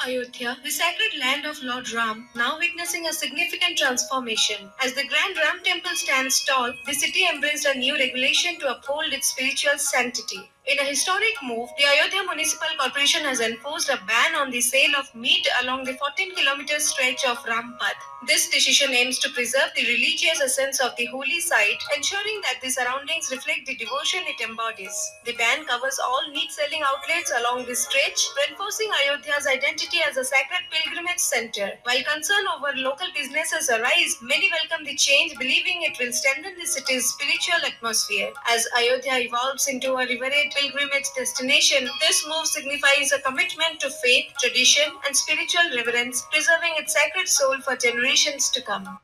Ayodhya, the sacred land of Lord Ram, now witnessing a significant transformation. As the Grand Ram Temple stands tall, the city embraced a new regulation to uphold its spiritual sanctity. In a historic move, the Ayodhya Municipal Corporation has enforced a ban on the sale of meat along the 14-kilometer stretch of Rampath. This decision aims to preserve the religious essence of the holy site, ensuring that the surroundings reflect the devotion it embodies. The ban covers all meat-selling outlets along this stretch, reinforcing Ayodhya's identity as a sacred pilgrimage center. While concern over local businesses arise, many welcome the change, believing it will strengthen the city's spiritual atmosphere. As Ayodhya evolves into a revered pilgrimage destination, this move signifies a commitment to faith, tradition, and spiritual reverence, preserving its sacred soul for generations to come.